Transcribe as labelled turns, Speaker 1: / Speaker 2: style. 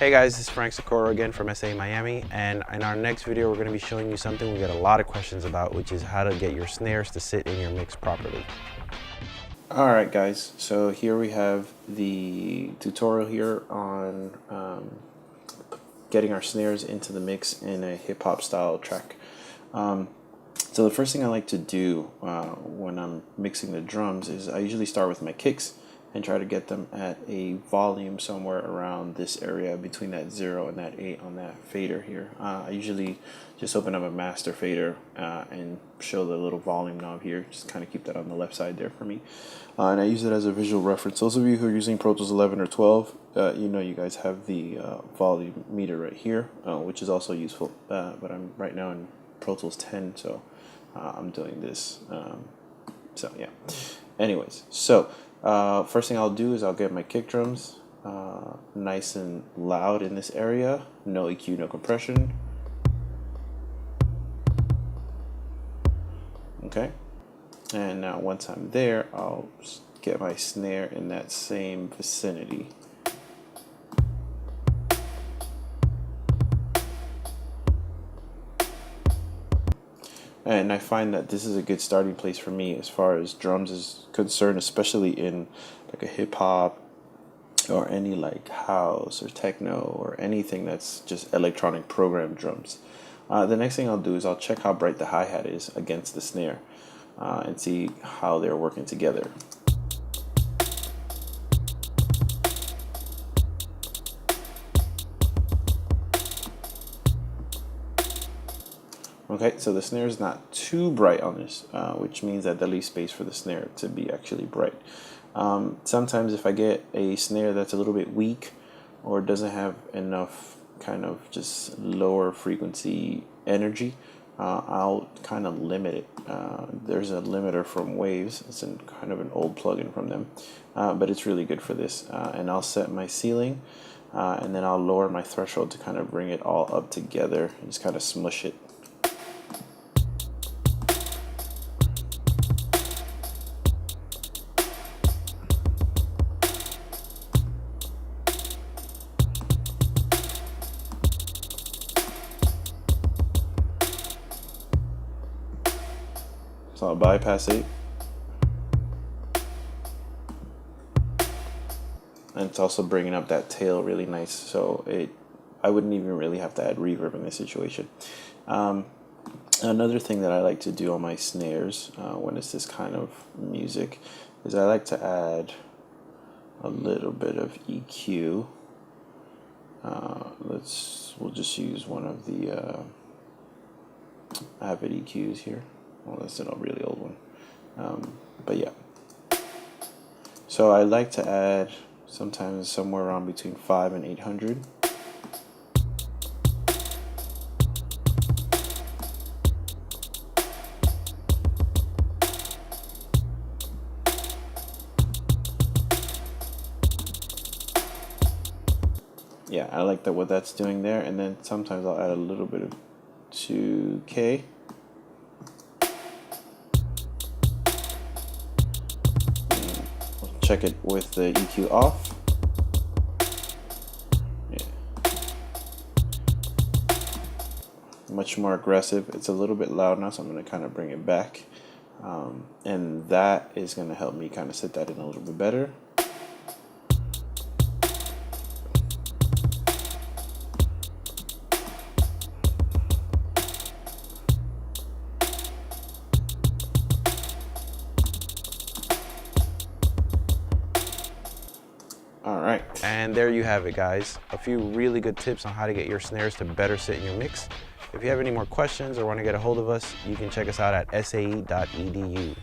Speaker 1: Hey guys, this is Frank Socorro again from SAE Miami, and in our next video we're going to be showing you something we get a lot of questions about, which is how to get your snares to sit in your mix properly. Alright guys, so here we have the tutorial here on getting our snares into the mix in a hip-hop style track. So the first thing I like to do when I'm mixing the drums is I usually start with my kicks and try to get them at a volume somewhere around this area between that 0 and that 8 on that fader here. I usually just open up a master fader and show the little volume knob here, just kind of keep that on the left side there for me. And I use it as a visual reference. Those of you who are using Pro Tools 11 or 12, you know you guys have the volume meter right here, which is also useful, but I'm right now in Pro Tools 10, so I'm doing this. So yeah, anyways, so first thing I'll do is I'll get my kick drums nice and loud in this area, no EQ, no compression. Okay, and now once I'm there, I'll get my snare in that same vicinity. And I find that this is a good starting place for me as far as drums is concerned, especially in like a hip hop or any like house or techno or anything that's just electronic programmed drums. The next thing I'll do is I'll check how bright the hi-hat is against the snare and see how they're working together. Okay, so the snare is not too bright on this, which means that there leaves space for the snare to be actually bright. Sometimes if I get a snare that's a little bit weak or doesn't have enough kind of just lower frequency energy, I'll kind of limit it. There's a limiter from Waves. It's kind of an old plugin from them, but it's really good for this. And I'll set my ceiling, and then I'll lower my threshold to kind of bring it all up together and just kind of smush it. So I'll bypass it, and it's also bringing up that tail really nice, so I wouldn't even really have to add reverb in this situation. Another thing that I like to do on my snares when it's this kind of music is I like to add a little bit of EQ. We'll just use one of the Avid EQs here. Well, that's a really old one, but yeah. So I like to add sometimes somewhere around between 5 and 800. Yeah, I like what that's doing there, and then sometimes I'll add a little bit of 2K. Check it with the EQ off. Yeah. Much more aggressive. It's a little bit loud now, so I'm going to kind of bring it back. And that is going to help me kind of set that in a little bit better. Alright, and there you have it guys. A few really good tips on how to get your snares to better sit in your mix. If you have any more questions or want to get a hold of us, you can check us out at sae.edu.